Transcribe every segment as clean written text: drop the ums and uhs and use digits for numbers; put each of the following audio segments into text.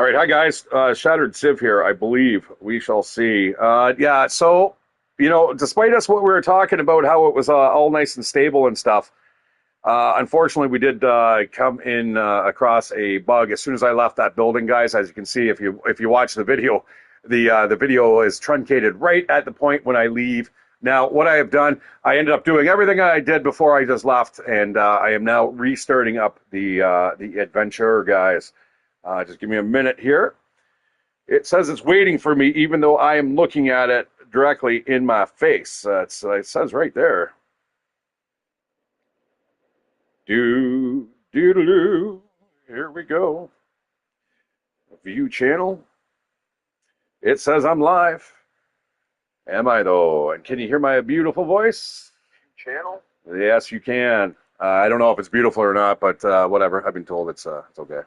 All right, hi guys. Shatteredciv here. I believe we shall see. Yeah, so despite us what we were talking about, how it was all nice and stable and stuff. Unfortunately, we did come in across a bug as soon as I left that building, guys. As you can see, if you watch the video, the video is truncated right at the point when I leave. Now, what I have done, I ended up doing everything I did before I just left, and I am now restarting up the adventure, guys. Just give me a minute here. It says it's waiting for me, even though I am looking at it directly in my face. It says right there. Do. Here we go. View channel. It says I'm live. Am I though? And can you hear my beautiful voice? Channel? Yes, you can. I don't know if it's beautiful or not, but whatever. I've been told it's okay.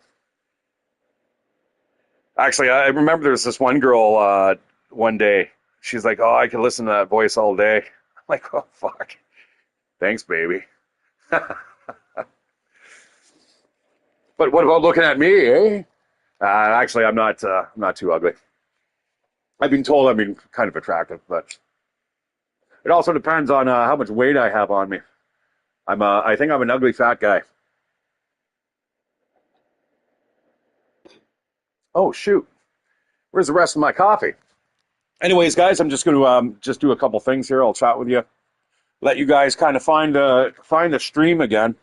Actually, I remember there was this one girl one day. She's like, "Oh, I can listen to that voice all day." I'm like, "Oh, fuck. Thanks, baby." But what about looking at me, eh? Actually, I'm not too ugly. I've been told I'm kind of attractive, but it also depends on how much weight I have on me. I think I'm an ugly fat guy. Oh shoot, where's the rest of my coffee? Anyways, guys, I'm just going to just do a couple things here. I'll chat with you, let you guys kind of find the stream again.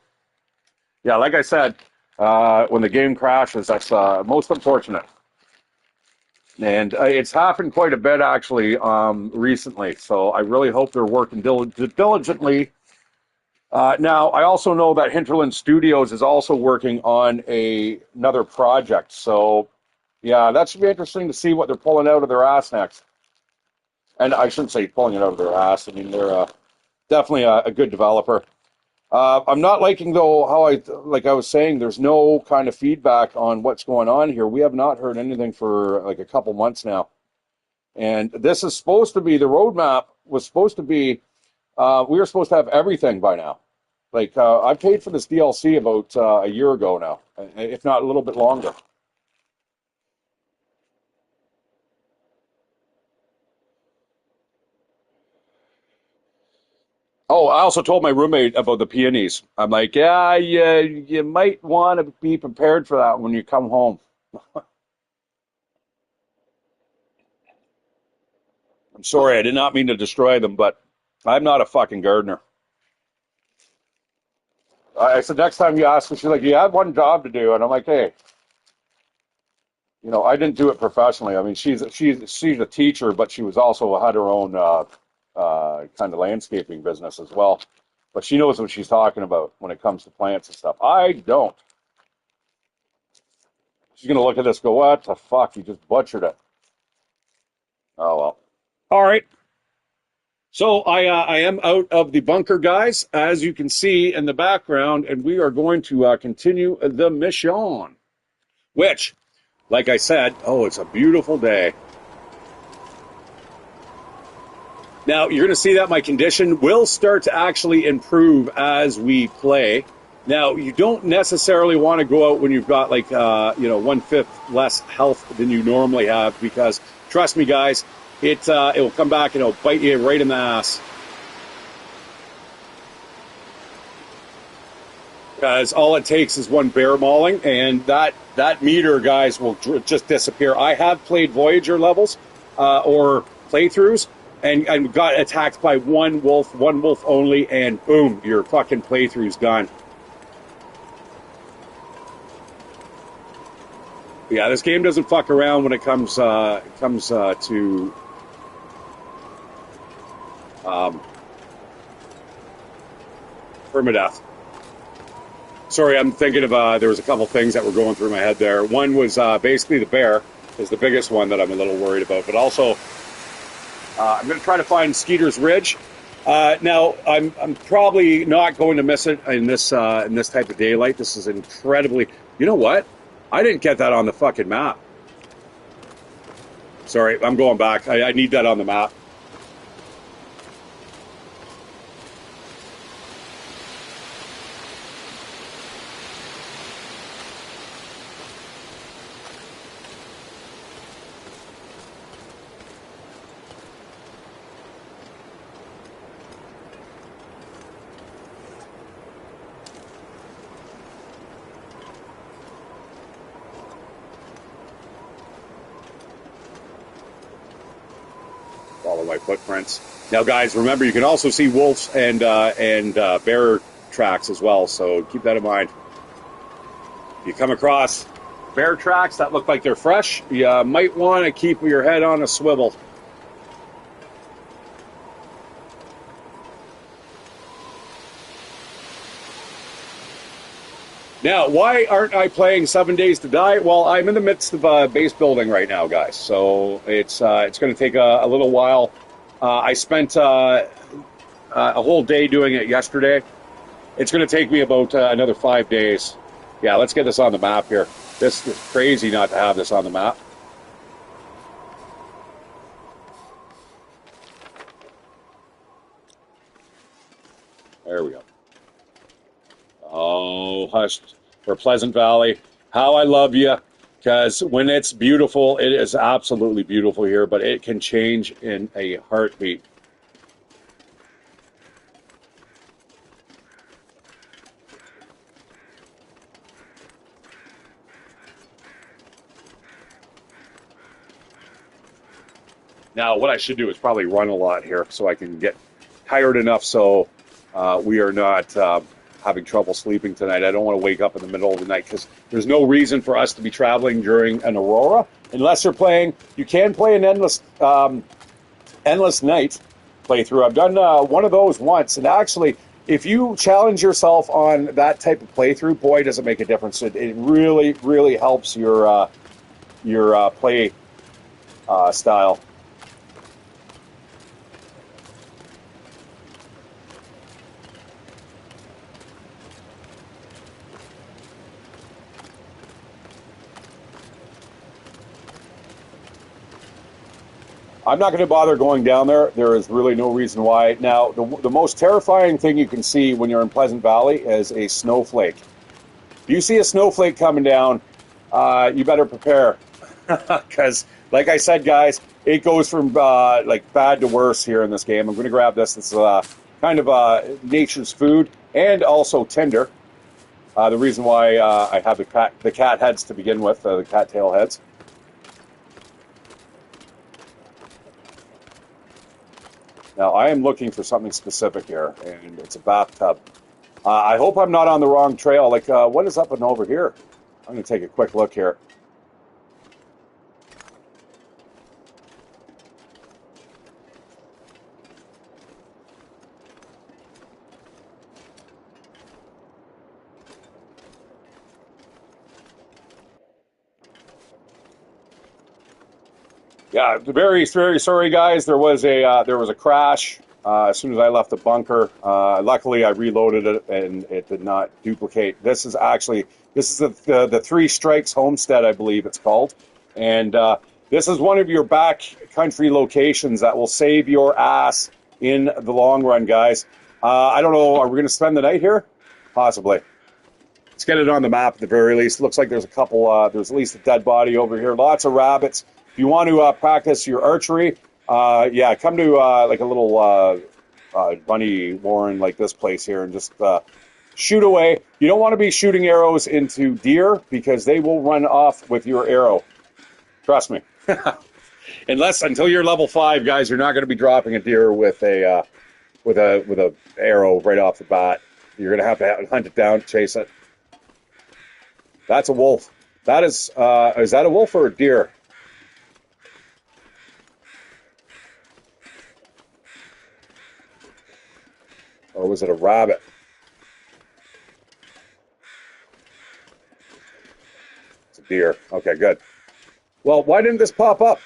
Yeah, like I said, when the game crashes, that's most unfortunate. And it's happened quite a bit, actually, recently. So I really hope they're working diligently. Now, I also know that Hinterland Studios is also working on another project. So, yeah, that should be interesting to see what they're pulling out of their ass next. And I shouldn't say pulling it out of their ass. I mean, they're definitely a good developer. I'm not liking, though, how like I was saying, there's no kind of feedback on what's going on here. We have not heard anything for like a couple months now. And this is supposed to be, the roadmap was supposed to be, we were supposed to have everything by now. Like, I paid for this DLC about a year ago now, if not a little bit longer. Oh, I also told my roommate about the peonies. I'm like, yeah, you might want to be prepared for that when you come home. I'm sorry, I did not mean to destroy them, but I'm not a fucking gardener. I said, next time you ask me, she's like, you have one job to do. And I'm like, hey, I didn't do it professionally. I mean, she's a teacher, but she was also had her own kind of landscaping business as well. But she knows what she's talking about when it comes to plants and stuff. I don't. She's gonna look at this, and go, what the fuck? You just butchered it. Oh well. All right. So I am out of the bunker, guys, as you can see in the background, and we are going to continue the mission. Which, like I said, oh, it's a beautiful day. Now, you're going to see that my condition will start to actually improve as we play. Now, you don't necessarily want to go out when you've got like, 1/5 less health than you normally have, because trust me, guys, it will come back and it'll bite you right in the ass. Because all it takes is one bear mauling, and that meter, guys, will just disappear. I have played Voyager levels or playthroughs, and got attacked by one wolf only, and boom, your fucking playthrough's gone. Yeah, this game doesn't fuck around when it comes to permadeath. Sorry, I'm thinking of, there was a couple things that were going through my head there. One was basically the bear is the biggest one that I'm a little worried about, but also I'm going to try to find Skeeter's Ridge. Now, I'm probably not going to miss it in this type of daylight. This is incredibly... You know what? I didn't get that on the fucking map. Sorry, I'm going back. I need that on the map. Follow my footprints. Now, guys, remember you can also see wolves and bear tracks as well. So keep that in mind. If you come across bear tracks that look like they're fresh, you might want to keep your head on a swivel. Now, why aren't I playing 7 Days to Die? Well, I'm in the midst of base building right now, guys. So it's going to take a little while. I spent a whole day doing it yesterday. It's going to take me about another 5 days. Yeah, let's get this on the map here. This is crazy not to have this on the map. There we go. Oh, hush. For Pleasant Valley. How I love you. Because when it's beautiful, it is absolutely beautiful here, but it can change in a heartbeat. Now, what I should do is probably run a lot here so I can get tired enough so we are not having trouble sleeping tonight. I don't want to wake up in the middle of the night because there's no reason for us to be traveling during an aurora unless you're playing. You can play an endless night playthrough. I've done one of those once, and actually, if you challenge yourself on that type of playthrough, boy, does it make a difference. It really, really helps your play style. I'm not going to bother going down there. There is really no reason why. Now, the most terrifying thing you can see when you're in Pleasant Valley is a snowflake. If you see a snowflake coming down, you better prepare. Because, like I said, guys, it goes from like bad to worse here in this game. I'm going to grab this. It's kind of nature's food and also tinder. The reason why I have the cat heads to begin with, the cattail heads. Now, I am looking for something specific here, and it's a bathtub. I hope I'm not on the wrong trail. Like, what is up and over here? I'm going to take a quick look here. Yeah, very, very sorry, guys. There was a crash as soon as I left the bunker. Luckily, I reloaded it and it did not duplicate. This is the Three Strikes Homestead, I believe it's called, and this is one of your back country locations that will save your ass in the long run, guys. I don't know. Are we going to spend the night here? Possibly. Let's get it on the map at the very least. Looks like there's a couple. There's at least a dead body over here. Lots of rabbits. If you want to practice your archery, yeah, come to like a little bunny warren like this place here and just shoot away. You don't want to be shooting arrows into deer because they will run off with your arrow. Trust me. Until you're level 5, guys, you're not going to be dropping a deer with a arrow right off the bat. You're going to have to hunt it down, chase it. That's a wolf. That is that a wolf or a deer? Or was it a rabbit? It's a deer. Okay, good. Well, why didn't this pop up?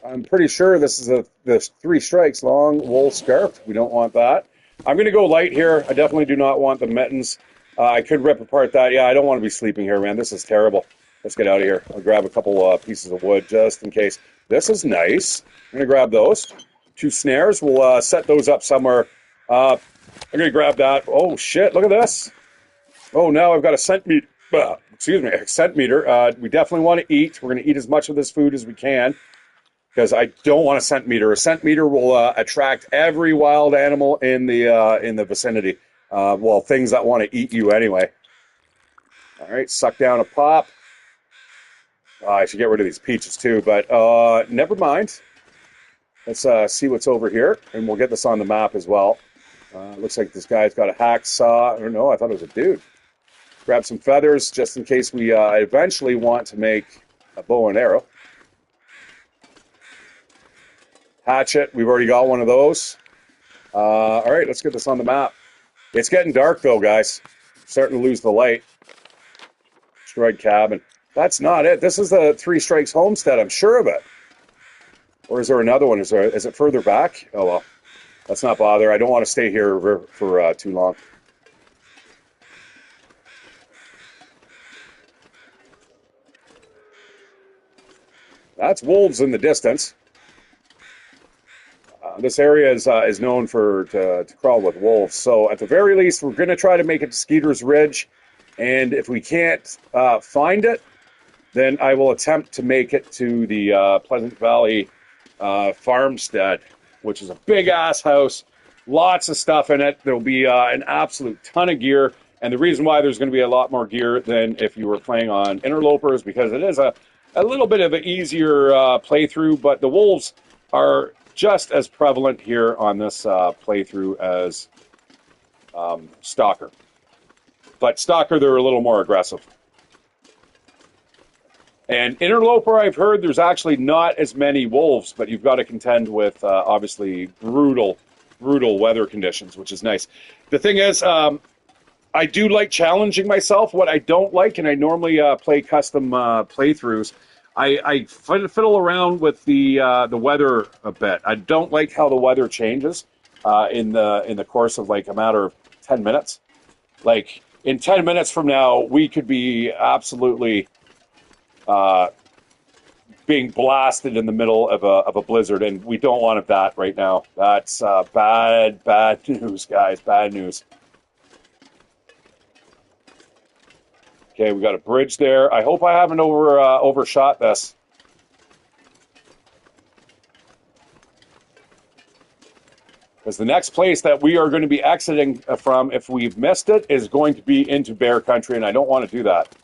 I'm pretty sure this is the Three Strikes long wool scarf. We don't want that. I'm going to go light here. I definitely do not want the mittens. I could rip apart that. Yeah, I don't want to be sleeping here, man. This is terrible. Let's get out of here. I'll grab a couple pieces of wood just in case. This is nice. I'm going to grab those. 2 snares. We'll set those up somewhere. I'm going to grab that. Oh, shit. Look at this. Oh, now I've got a scent meter. Excuse me, a scent meter. We definitely want to eat. We're going to eat as much of this food as we can because I don't want a scent meter. A scent meter will attract every wild animal in the vicinity. Well, things that want to eat you anyway. All right, suck down a pop. I should get rid of these peaches too, but never mind. Let's see what's over here, and we'll get this on the map as well. Looks like this guy's got a hacksaw. Or no, I thought it was a dude. Grab some feathers just in case we eventually want to make a bow and arrow. Hatchet, we've already got one of those. All right, let's get this on the map. It's getting dark though, guys. Starting to lose the light. Destroyed cabin. That's not it. This is the Three Strikes homestead. I'm sure of it. Or is there another one? Is it further back? Oh well, let's not bother. I don't want to stay here for too long. That's wolves in the distance. This area is known to crawl with wolves. So at the very least, we're going to try to make it to Skeeter's Ridge. And if we can't find it, then I will attempt to make it to the Pleasant Valley farmstead, which is a big-ass house. Lots of stuff in it. There'll be an absolute ton of gear. And the reason why there's going to be a lot more gear than if you were playing on Interlopers, because it is a little bit of an easier playthrough, but the wolves are just as prevalent here on this playthrough as Stalker. But Stalker, they're a little more aggressive. And Interloper, I've heard there's actually not as many wolves, but you've got to contend with, obviously, brutal weather conditions, which is nice. The thing is, I do like challenging myself. What I don't like, and I normally play custom playthroughs, I fiddle around with the weather a bit. I don't like how the weather changes in the course of like a matter of 10 minutes. Like in 10 minutes from now, we could be absolutely being blasted in the middle of a blizzard, and we don't want that right now. That's bad news, guys. Bad news. Okay, we got a bridge there. I hope I haven't overshot this. Because the next place that we are going to be exiting from, if we've missed it, is going to be into bear country, and I don't want to do that.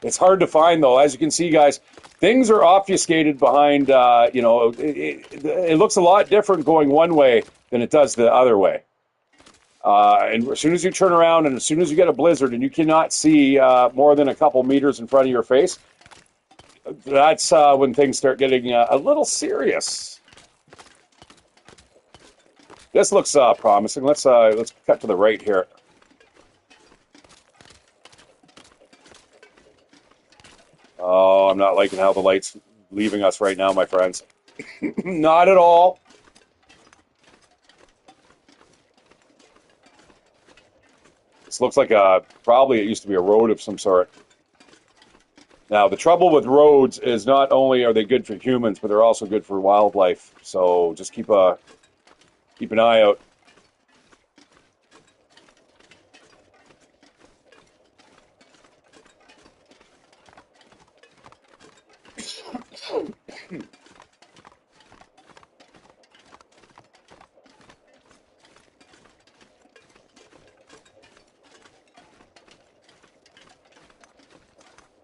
It's hard to find, though. As you can see, guys, things are obfuscated behind, it looks a lot different going one way than it does the other way. And as soon as you turn around and as soon as you get a blizzard and you cannot see more than a couple meters in front of your face, that's when things start getting a little serious. This looks promising. Let's cut to the right here. Oh, I'm not liking how the light's leaving us right now, my friends. Not at all. This looks like probably it used to be a road of some sort. Now, the trouble with roads is not only are they good for humans, but they're also good for wildlife. So just keep an eye out.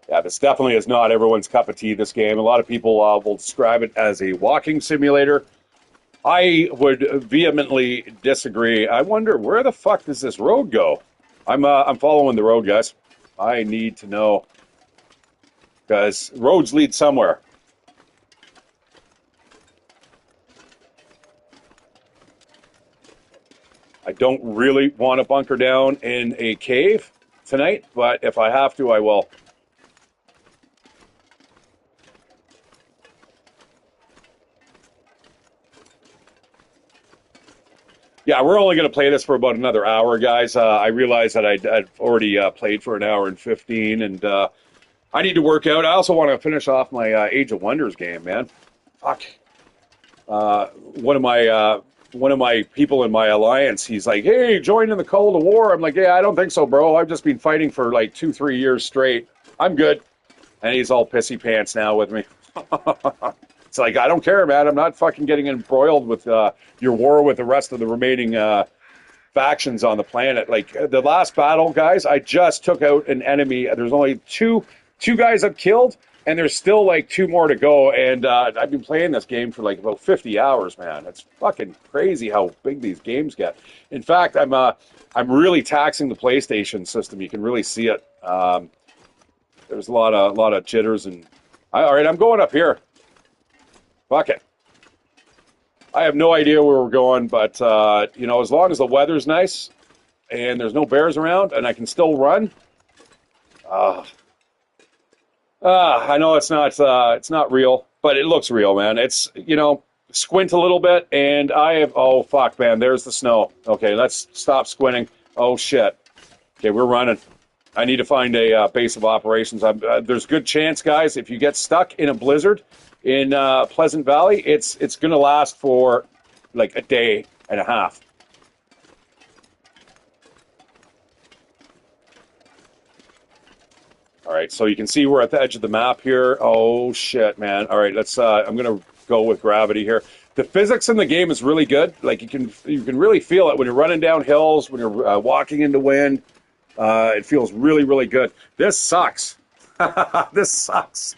Yeah, this definitely is not everyone's cup of tea, this game. A lot of people will describe it as a walking simulator. I would vehemently disagree. I wonder, where the fuck does this road go? I'm following the road, guys. I need to know. Because roads lead somewhere. I don't really want to bunker down in a cave tonight, but if I have to, I will. Yeah, we're only going to play this for about another hour, guys. I realized that I'd already played for an hour and 15, and I need to work out. I also want to finish off my Age of Wonders game, man. Fuck. One of my people in my alliance, he's like, "Hey, join in the Cold War." I'm like, "Yeah, I don't think so, bro. I've just been fighting for like 2-3 years straight. I'm good." And he's all pissy pants now with me. It's like, I don't care, man. I'm not fucking getting embroiled with your war with the rest of the remaining factions on the planet. Like, the last battle, guys, I just took out an enemy. There's only two guys I've killed, And there's still like 2 more to go, and I've been playing this game for like about 50 hours, man. It's fucking crazy how big these games get. In fact, I'm really taxing the PlayStation system. You can really see it. There's a lot of jitters, and all right, I'm going up here. Fuck it. I have no idea where we're going, but you know, as long as the weather's nice and there's no bears around, and I can still run. I know it's not real, but it looks real, man. It's, you know, squint a little bit, and I have, oh, fuck, man, there's the snow. Okay, let's stop squinting. Oh, shit. Okay, we're running. I need to find a base of operations. There's a good chance, guys, if you get stuck in a blizzard in Pleasant Valley, it's going to last for like a day and a half. All right, so you can see we're at the edge of the map here. Oh, shit, man. All right, let's. I'm going to go with gravity here. The physics in the game is really good. Like, you can really feel it when you're running down hills, when you're walking into wind. It feels really, really good. This sucks. This sucks.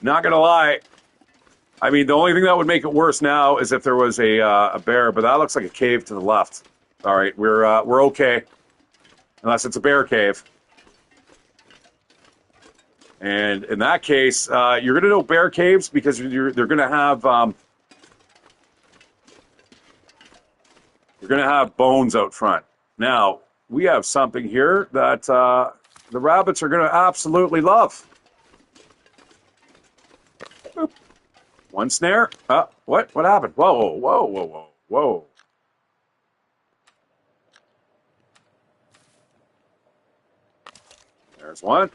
Not going to lie. I mean, the only thing that would make it worse now is if there was a bear, but that looks like a cave to the left. All right, we're okay. Unless it's a bear cave. And in that case, you're going to know bear caves because they're going to have you're going to have bones out front. Now we have something here that the rabbits are going to absolutely love. Oop. One snare. What happened? Whoa, whoa, whoa, whoa, whoa. There's one.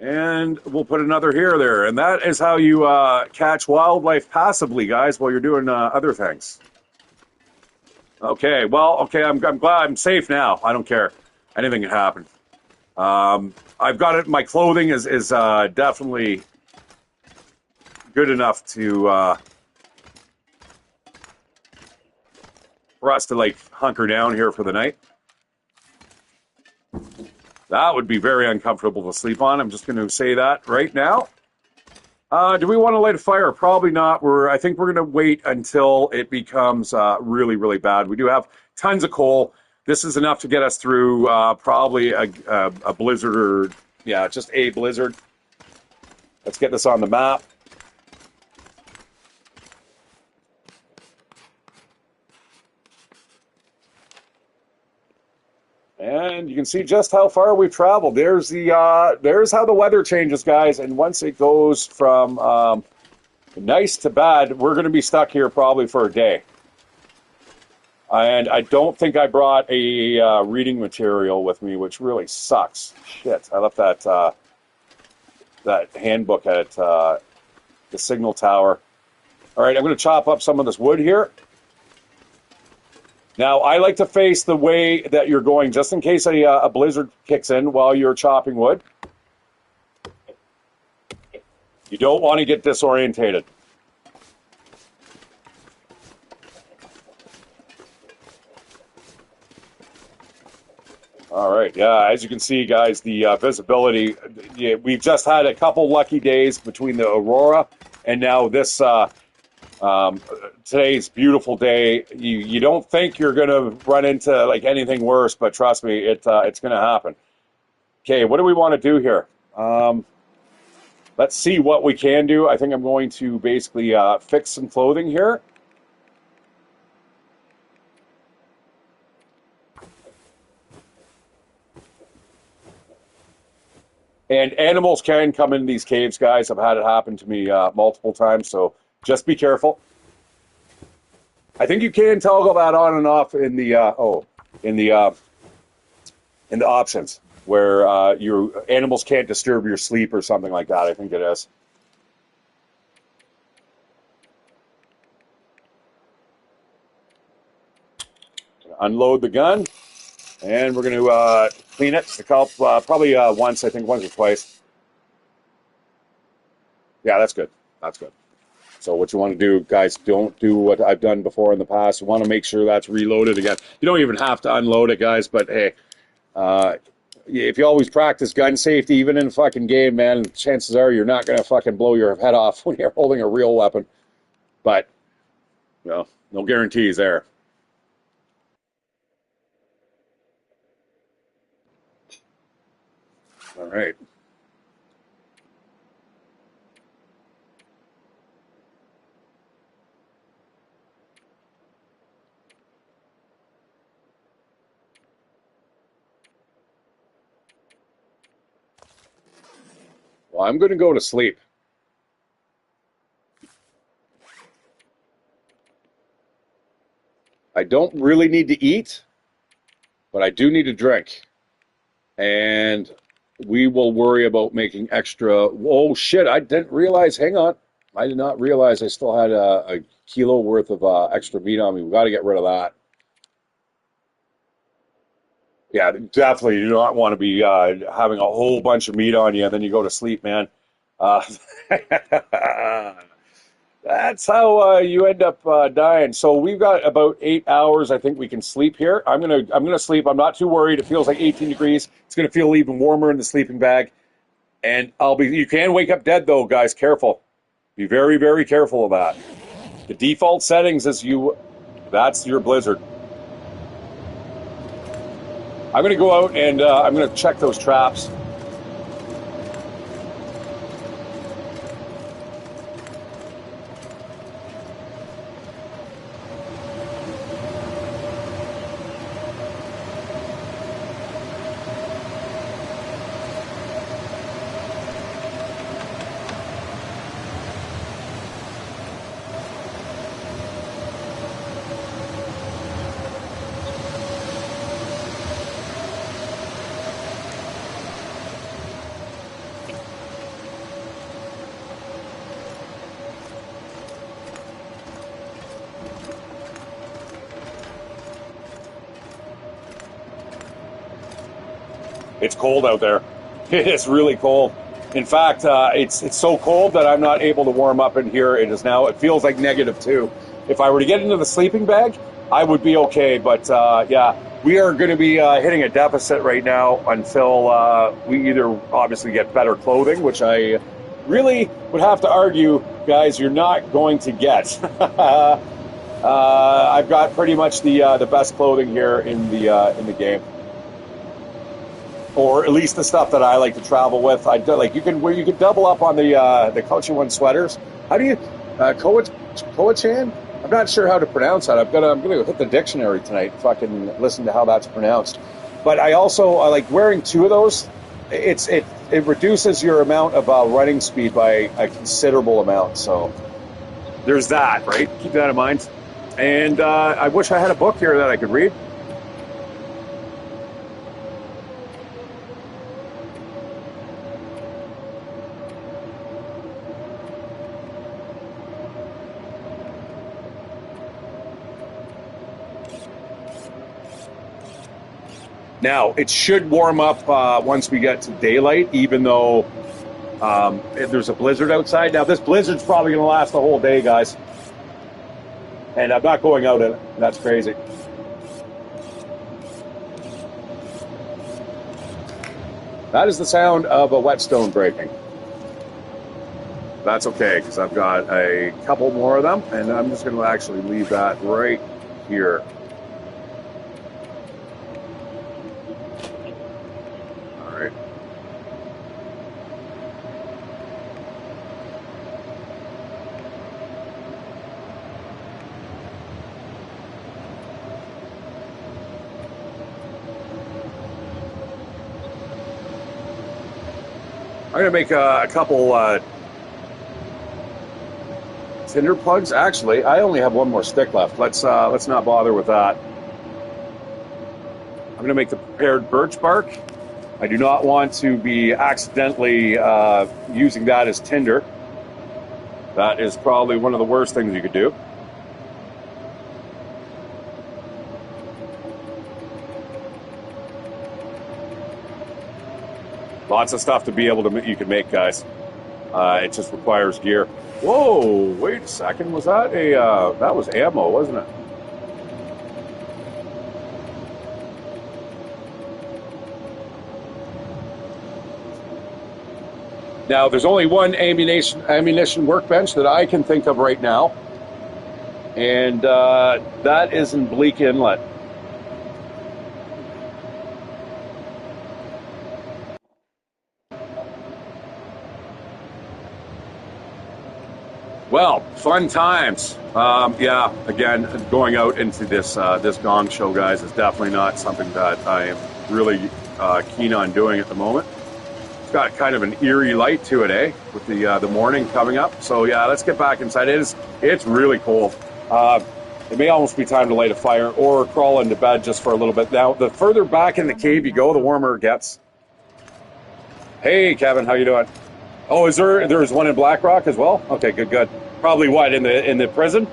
And we'll put another here there. And that is how you catch wildlife passively, guys, while you're doing other things. Okay, well, okay, I'm glad I'm safe now. I don't care. Anything can happen. I've got it. My clothing is definitely good enough to for us to, like, hunker down here for the night. That would be very uncomfortable to sleep on. I'm just going to say that right now. Do we want to light a fire? Probably not. I think we're going to wait until it becomes really, really bad. We do have tons of coal. This is enough to get us through probably a blizzard or, yeah, just a blizzard. Let's get this on the map. And you can see just how far we've traveled. There's how the weather changes, guys. And once it goes from nice to bad, we're going to be stuck here probably for a day. And I don't think I brought a reading material with me, which really sucks. Shit, I left that handbook at the signal tower. All right, I'm going to chop up some of this wood here. Now, I like to face the way that you're going, just in case a blizzard kicks in while you're chopping wood. You don't want to get disorientated. All right, yeah, as you can see, guys, the visibility, we've just had a couple lucky days between the aurora and now this today's beautiful day. You don't think you're going to run into like anything worse, but trust me, it's going to happen. Okay, what do we want to do here? Let's see what we can do. I think I'm going to basically fix some clothing here. And animals can come into these caves, guys. I've had it happen to me multiple times, so just be careful. I think you can toggle that on and off in the options where your animals can't disturb your sleep or something like that. I think it is. Unload the gun, and we're going to clean it. Probably once or twice. Yeah, that's good. That's good. So what you want to do, guys, don't do what I've done before in the past. You want to make sure that's reloaded again. You don't even have to unload it, guys, but hey, if you always practice gun safety, even in a fucking game, man, chances are you're not going to fucking blow your head off when you're holding a real weapon. But, well, no guarantees there. All right. Well, I'm going to go to sleep. I don't really need to eat, but I do need to drink. And we will worry about making extra. Oh, shit. I didn't realize. Hang on. I did not realize I still had a kilo worth of extra meat on me. We got to get rid of that. Yeah, definitely. You do not want to be having a whole bunch of meat on you and then you go to sleep, man. Uh, that's how you end up dying. So we've got about 8 hours. I think we can sleep here. I'm gonna sleep. I'm not too worried. It feels like 18 degrees. It's gonna feel even warmer in the sleeping bag. And I'll be. You can wake up dead though, guys. Careful. Be very, very careful of that. The default settings is you. That's your blizzard. I'm gonna go out and I'm gonna check those traps. It's cold out there. It's really cold. In fact, it's so cold that I'm not able to warm up in here. It is now. It feels like -2. If I were to get into the sleeping bag, I would be okay. But yeah, we are going to be hitting a deficit right now until we either obviously get better clothing, which I really would have to argue, guys, you're not going to get. I've got pretty much the best clothing here in the game, or at least the stuff that I like to travel with. I do, like you can double up on the Culture One sweaters. How do you Coachan? I'm not sure how to pronounce that. I'm gonna hit the dictionary tonight. Fucking listen to how that's pronounced. But I also like wearing two of those. It reduces your amount of running speed by a considerable amount. So there's that, right? Keep that in mind. And I wish I had a book here that I could read. Now, it should warm up once we get to daylight, even though there's a blizzard outside. Now, this blizzard's probably going to last the whole day, guys. And I'm not going out in it. That's crazy. That is the sound of a whetstone breaking. That's okay, because I've got a couple more of them, and I'm just going to actually leave that right here. I'm gonna make a couple tinder plugs. Actually, I only have one more stick left. Let's not bother with that. I'm gonna make the prepared birch bark. I do not want to be accidentally using that as tinder. That is probably one of the worst things you could do. Lots of stuff to be able to you can make, guys. It just requires gear. Whoa! Wait a second. Was that that was ammo, wasn't it? Now, there's only one ammunition workbench that I can think of right now, and that is in Bleak Inlet. Well, fun times. Yeah, again, going out into this this gong show, guys, is definitely not something that I am really keen on doing at the moment. It's got kind of an eerie light to it, eh? With the morning coming up. So yeah, let's get back inside. It's really cold. It may almost be time to light a fire or crawl into bed just for a little bit. Now, the further back in the cave you go, the warmer it gets. Hey, Kevin, how you doing? Oh, there's one in Black Rock as well? Okay, good. Probably what, in the prison?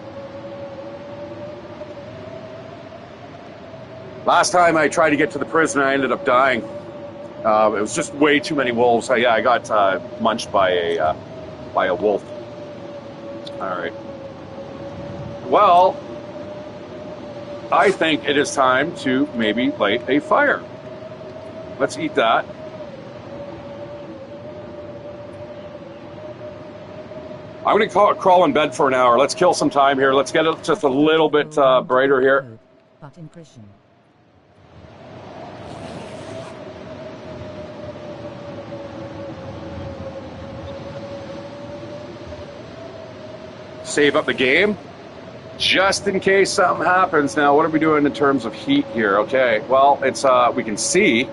Last time I tried to get to the prison, I ended up dying. It was just way too many wolves. Yeah, I got munched by a wolf. All right. Well, I think it is time to maybe light a fire. Let's eat that. I'm going to crawl in bed for an hour. Let's kill some time here. Let's get it just a little bit brighter here. Save up the game just in case something happens. Now, what are we doing in terms of heat here? Okay, well, it's we can see.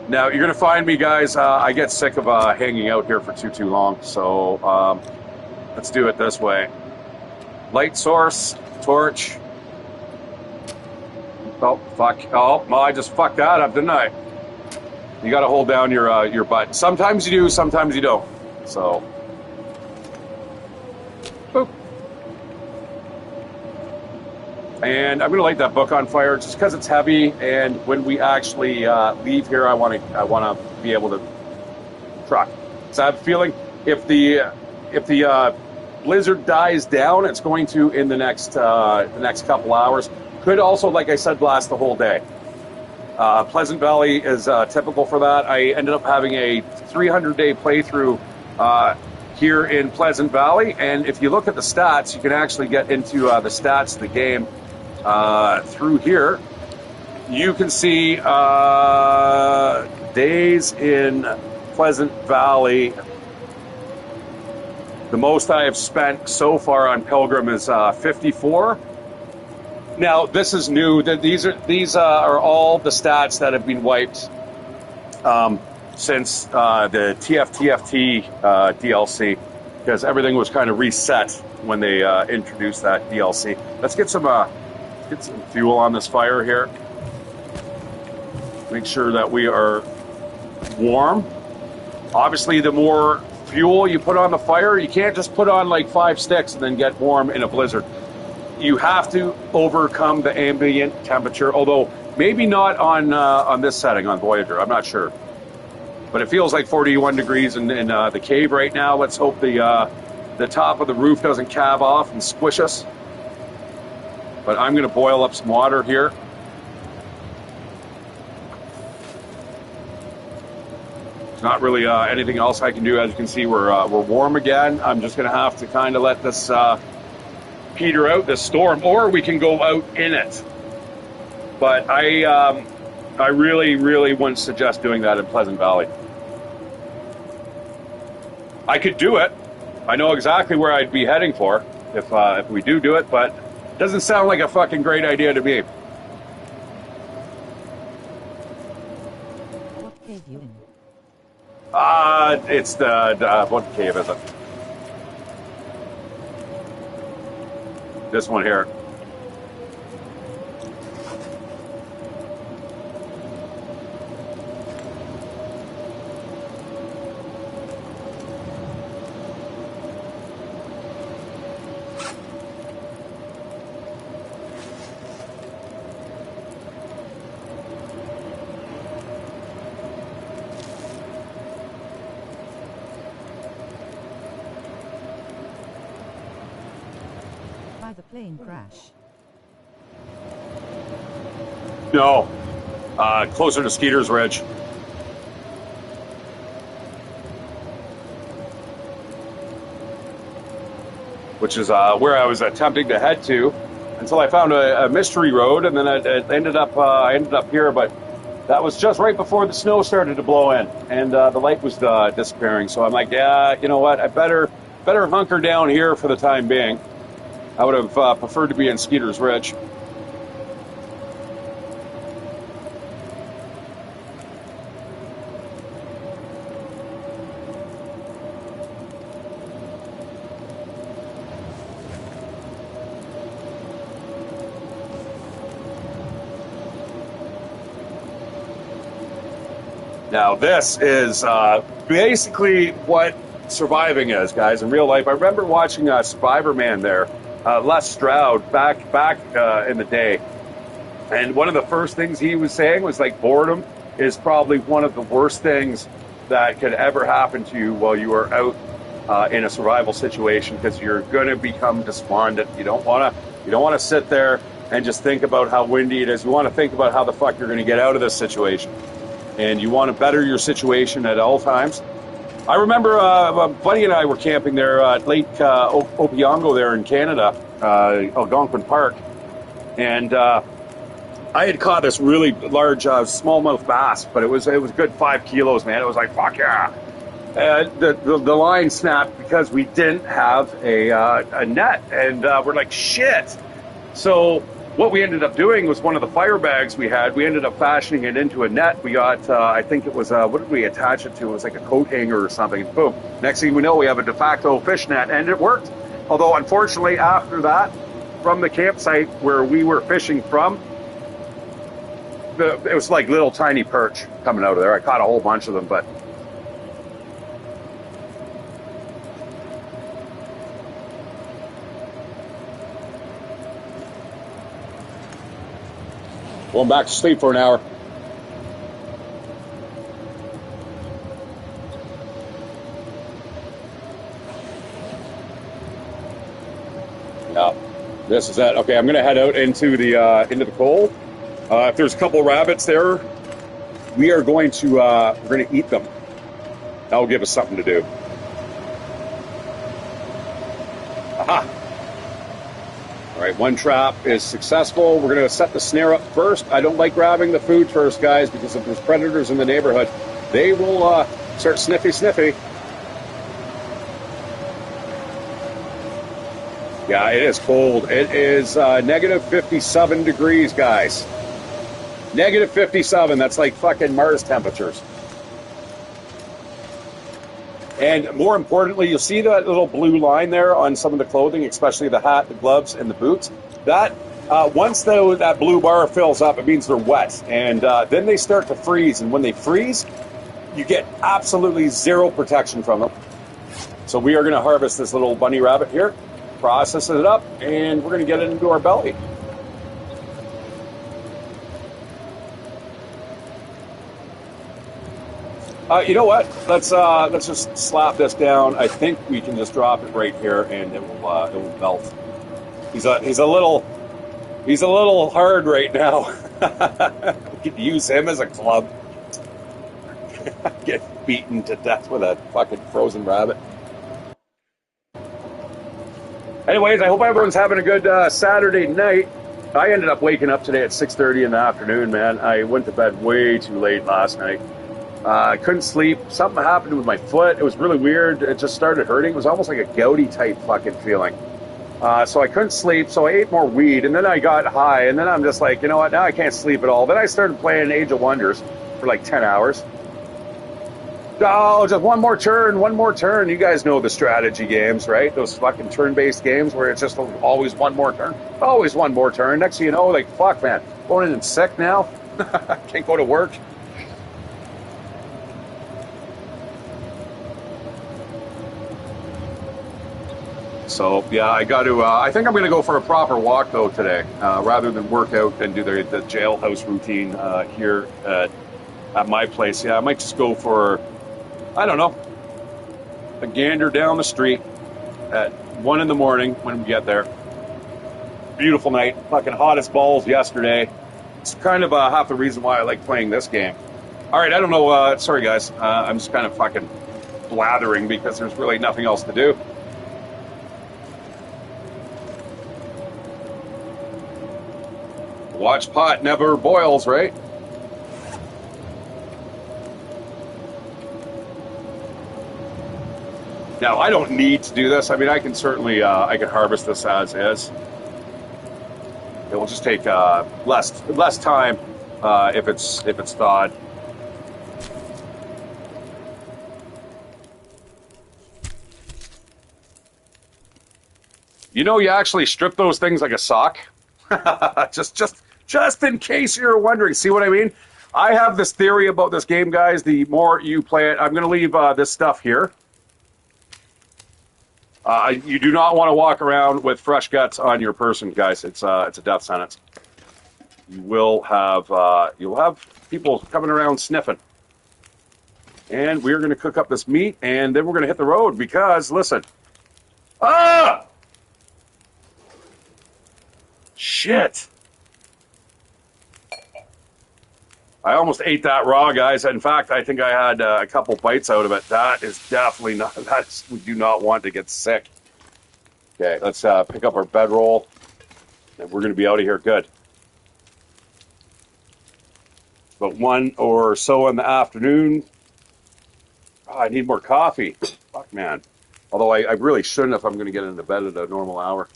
Now, you're going to find me, guys, I get sick of hanging out here for too long, so let's do it this way. Light source, torch. Oh, fuck. Oh, well, I just fucked that up, didn't I? You got to hold down your butt. Sometimes you do, sometimes you don't. So, boop. And I'm going to light that book on fire just because it's heavy. And when we actually leave here, I want to be able to truck. So I have a feeling if the blizzard dies down, it's going to in the next couple hours. Could also, like I said, last the whole day. Pleasant Valley is typical for that. I ended up having a 300-day playthrough here in Pleasant Valley, and if you look at the stats, you can actually get into the stats of the game through here. You can see days in Pleasant Valley. The most I have spent so far on Pilgrim is 54. Now, this is new. These are all the stats that have been wiped since the TFTFT DLC, because everything was kind of reset when they introduced that DLC. Let's get some fuel on this fire here. Make sure that we are warm. Obviously, the more fuel you put on the fire, you can't just put on like 5 sticks and then get warm in a blizzard. You have to overcome the ambient temperature, although maybe not on this setting on Voyager. I'm not sure, but it feels like 41 degrees in the cave right now. Let's hope the top of the roof doesn't cave off and squish us. But I'm going to boil up some water here. There's not really anything else I can do. As you can see, we're warm again. I'm just going to have to kind of let this peter out, this storm, or we can go out in it. But I really wouldn't suggest doing that in Pleasant Valley. I could do it. I know exactly where I'd be heading for if we do it, but it doesn't sound like a fucking great idea to me. What cave you in? It's the what cave is it? This one here. By the plane crash. No. closer to Skeeter's Ridge. Which is where I was attempting to head to until I found a mystery road, and then I ended up here, but that was just right before the snow started to blow in, and the light was disappearing. So I'm like, yeah, you know what? I better hunker down here for the time being. I would have preferred to be in Skeeter's Ridge. Now, this is basically what surviving is, guys, in real life. I remember watching Survivor Man there, Les Stroud, back in the day. And one of the first things he was saying was, like, boredom is probably one of the worst things that could ever happen to you while you are out in a survival situation, because you're going to become despondent. You don't want to sit there and just think about how windy it is. You want to think about how the fuck you're going to get out of this situation. And you want to better your situation at all times. I remember a buddy and I were camping there at Lake Opeongo there in Canada, Algonquin Park. And I had caught this really large smallmouth bass, but it was a good 5 kilos, man. It was like, fuck yeah. The line snapped because we didn't have a net. And we're like, shit. So what we ended up doing was one of the fire bags we had, we ended up fashioning it into a net. We got, I think it was, what did we attach it to? It was like a coat hanger or something. Boom. Next thing we know, we have a de facto fish net, and it worked. Although, unfortunately, after that, from the campsite where we were fishing from, it was like little tiny perch coming out of there. I caught a whole bunch of them, but going back to sleep for an hour. Yeah, this is it. Okay, I'm gonna head out into the cold. If there's a couple rabbits there, we are going to we're gonna eat them. That will give us something to do. Aha. All right, one trap is successful. We're going to set the snare up first. I don't like grabbing the food first, guys, because if there's predators in the neighborhood, they will start sniffy. Yeah, it is cold. It is negative 57 degrees, guys. Negative 57. That's like fucking Mars temperatures. And more importantly, you'll see that little blue line there on some of the clothing, especially the hat, the gloves, and the boots. That once that blue bar fills up, it means they're wet. And then they start to freeze. And when they freeze, you get absolutely zero protection from them. So we are going to harvest this little bunny rabbit here, process it up, and we're going to get it into our belly. You know what? Let's just slap this down. I think we can just drop it right here, and it will melt. He's a little hard right now. We could use him as a club. Get beaten to death with a fucking frozen rabbit. Anyways, I hope everyone's having a good Saturday night. I ended up waking up today at 6:30 in the afternoon, man. I went to bed way too late last night. I couldn't sleep. Something happened with my foot. It was really weird. It just started hurting. It was almost like a gouty type fucking feeling. So I couldn't sleep, so I ate more weed, and then I got high, and then I'm just like, you know what, now I can't sleep at all. Then I started playing Age of Wonders for like 10 hours. Oh, just one more turn. You guys know the strategy games, right? Those fucking turn-based games where it's just always one more turn. Always one more turn. Next thing you know, like, fuck, man, going in sick now. Can't go to work. So, yeah, I got to, I think I'm going to go for a proper walk, though, today, rather than work out and do the jailhouse routine here at my place. Yeah, I might just go for, I don't know, a gander down the street at 1 in the morning when we get there. Beautiful night, fucking hot as balls yesterday. It's kind of half the reason why I like playing this game. All right, I don't know. Sorry, guys. I'm just kind of fucking blathering because there's really nothing else to do. Watch pot never boils, right? Now, I don't need to do this. I mean, I can certainly I can harvest this as is. It will just take less time if it's thawed. You know, you actually strip those things like a sock. just in case you're wondering. See what I mean? I have this theory about this game, guys. The more you play it, I'm going to leave this stuff here. You do not want to walk around with fresh guts on your person, guys. It's a death sentence. You'll have people coming around sniffing. And we're going to cook up this meat, and then we're going to hit the road because, listen. Ah! Shit. I almost ate that raw, guys. In fact, I think I had a couple bites out of it. That is definitely not, we do not want to get sick. Okay, let's pick up our bedroll, and we're going to be out of here good. But 1 or so in the afternoon. Oh, I need more coffee. Fuck, man. Although I really shouldn't if I'm going to get into bed at a normal hour.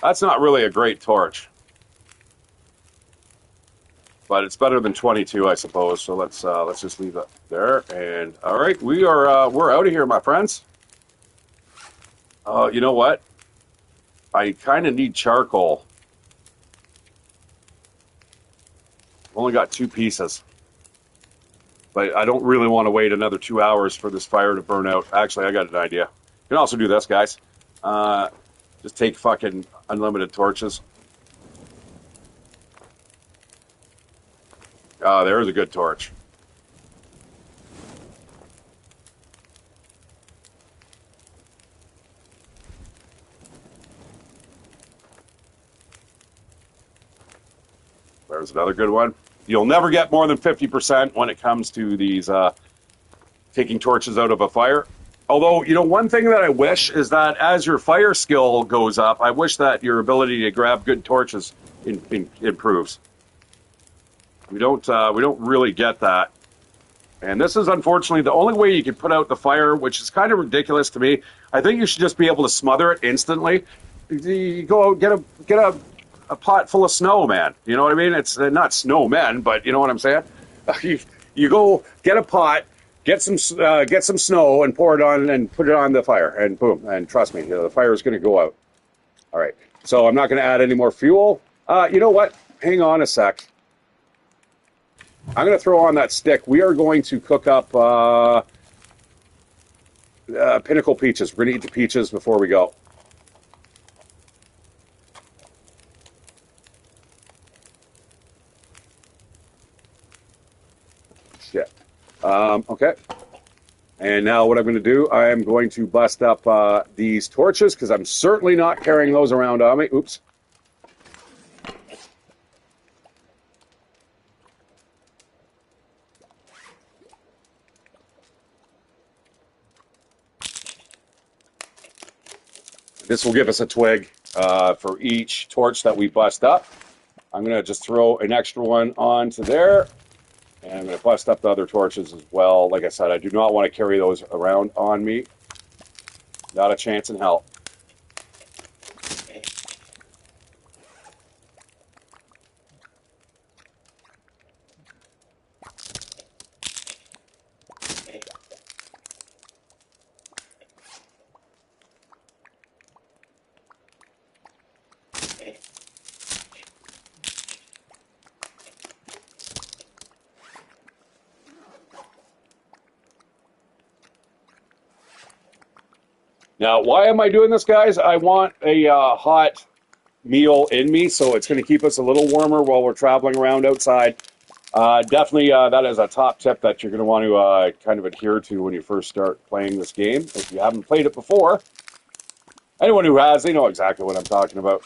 That's not really a great torch, but it's better than 22, I suppose. So let's just leave it there. And all right, we're out of here, my friends. You know what? I kind of need charcoal. I've only got 2 pieces, but I don't really want to wait another 2 hours for this fire to burn out. Actually, I got an idea. You can also do this, guys. Just take fucking unlimited torches. There's a good torch. There's another good one. You'll never get more than 50% when it comes to these taking torches out of a fire. Although, you know, one thing that I wish is that as your fire skill goes up, I wish that your ability to grab good torches improves. We don't really get that. And this is unfortunately the only way you can put out the fire, which is kind of ridiculous to me. I think you should just be able to smother it instantly. You go out, get a pot full of snow, man. You know what I mean? It's not snowmen, but you know what I'm saying? You go get a pot, get some snow and pour it on and put it on the fire, and boom, and trust me, you know, the fire is going to go out. All right, so I'm not going to add any more fuel. You know what? Hang on a sec. I'm going to throw on that stick. We are going to cook up pinnacle peaches. We're going to eat the peaches before we go. Shit. Okay. And now what I'm going to do, I am going to bust up these torches because I'm certainly not carrying those around on me. Oops. This will give us a twig for each torch that we bust up. I'm going to just throw an extra one onto there. And I'm going to bust up the other torches as well. Like I said, I do not want to carry those around on me. Not a chance in hell. Now, why am I doing this, guys? I want a hot meal in me, so it's going to keep us a little warmer while we're traveling around outside. Definitely, that is a top tip that you're going to want to kind of adhere to when you first start playing this game. If you haven't played it before, anyone who has, they know exactly what I'm talking about.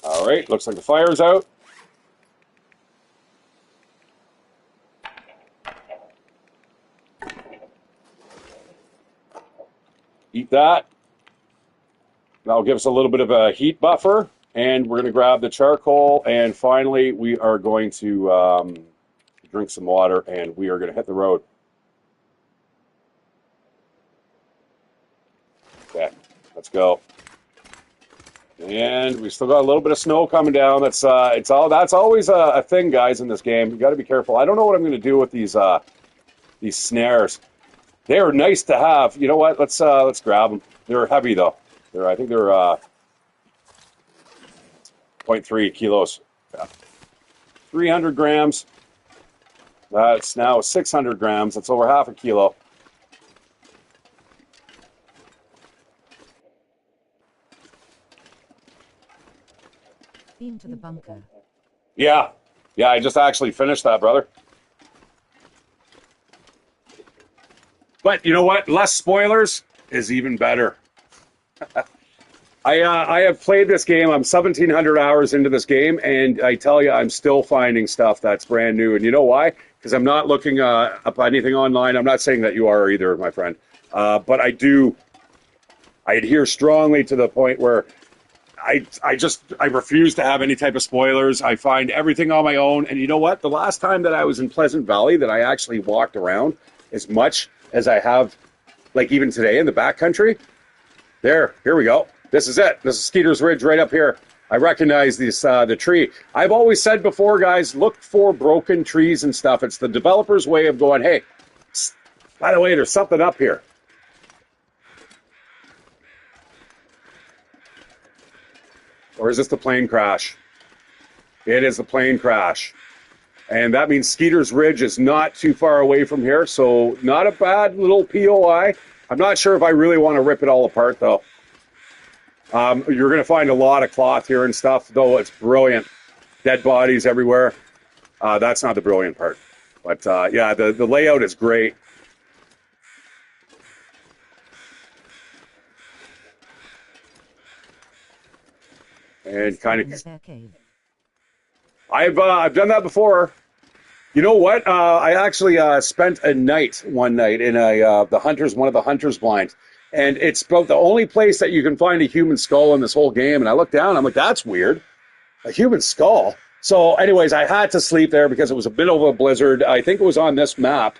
All right, looks like the fire's out. Eat that. That'll give us a little bit of a heat buffer, and we're going to grab the charcoal, and finally we are going to drink some water, and we are going to hit the road. Okay, let's go. And we still got a little bit of snow coming down. That's always a thing, guys, in this game. You got to be careful. I don't know what I'm going to do with these snares. They are nice to have. You know what? Let's grab them. They're heavy though. I think they're 0.3 kilos. Yeah. 300 grams. That's now 600 grams. That's over half a kilo. Beam to the bunker. Yeah. I just actually finished that, brother. But you know what? Less spoilers is even better. I have played this game. I'm 1,700 hours into this game, and I tell you, I'm still finding stuff that's brand new. And you know why? Because I'm not looking up anything online. I'm not saying that you are either, my friend. But I adhere strongly to the point where I refuse to have any type of spoilers. I find everything on my own. And you know what? The last time that I was in Pleasant Valley that I actually walked around as much as I have, like even today in the backcountry, here we go. This is it. This is Skeeter's Ridge right up here. I recognize this the tree. I've always said before, guys, look for broken trees and stuff. It's the developer's way of going, hey, by the way, there's something up here. Or is this the plane crash? It is the plane crash. And that means Skeeter's Ridge is not too far away from here, so not a bad little POI. I'm not sure if I really want to rip it all apart, though. You're going to find a lot of cloth here and stuff, though it's brilliant. Dead bodies everywhere. That's not the brilliant part. But, yeah, the layout is great. And kind of... I've done that before. You know what? I actually spent one night in one of the hunters' blinds, and it's about the only place that you can find a human skull in this whole game. And I looked down, I'm like, that's weird, a human skull. So, anyways, I had to sleep there because it was a bit of a blizzard. I think it was on this map,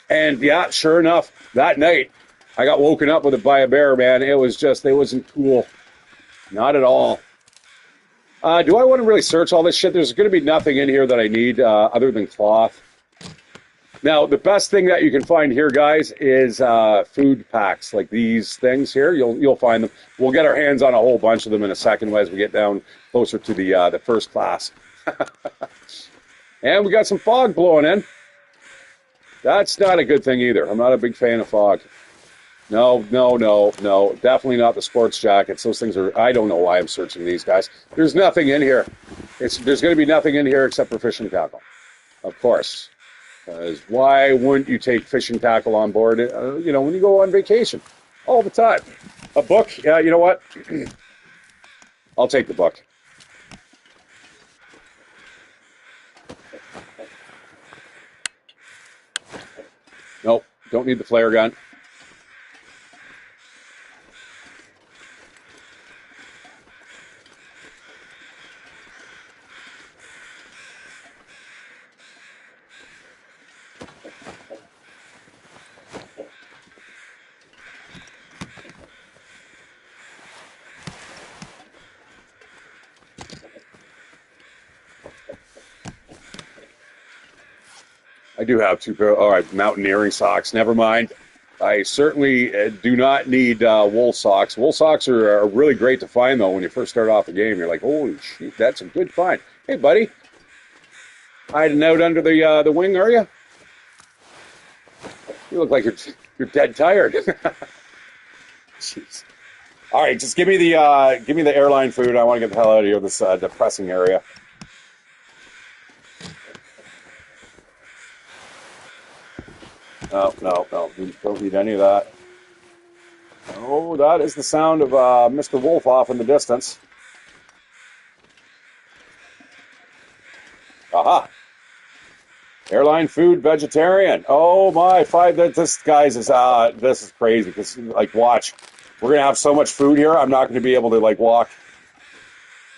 and yeah, sure enough, that night I got woken up by a bear. Man, it wasn't cool, not at all. Do I want to really search all this shit? There's going to be nothing in here that I need other than cloth. Now, the best thing that you can find here, guys, is food packs like these things here. You'll find them. We'll get our hands on a whole bunch of them in a second as we get down closer to the first class. And we got some fog blowing in. That's not a good thing either. I'm not a big fan of fog. No. Definitely not the sports jackets. Those things are... I don't know why I'm searching these, guys. There's nothing in here. There's going to be nothing in here except for fishing tackle. Of course. Because why wouldn't you take fishing tackle on board, when you go on vacation? All the time. A book? Yeah, you know what? I'll take the book. Nope. Don't need the flare gun. I do have two pair. All right, mountaineering socks. Never mind. I certainly do not need wool socks. Wool socks are really great to find, though, when you first start off the game. You're like, holy shit, that's a good find. Hey, buddy. Hiding out under the wing, are you? You look like you're dead tired. Jeez. All right, just give me the airline food. I want to get the hell out of here, this depressing area. No. We don't need any of that. Oh, that is the sound of Mr. Wolf off in the distance. Aha. Airline food, vegetarian. Oh my, this guys is this is crazy. Because like, watch, we're gonna have so much food here. I'm not gonna be able to like walk.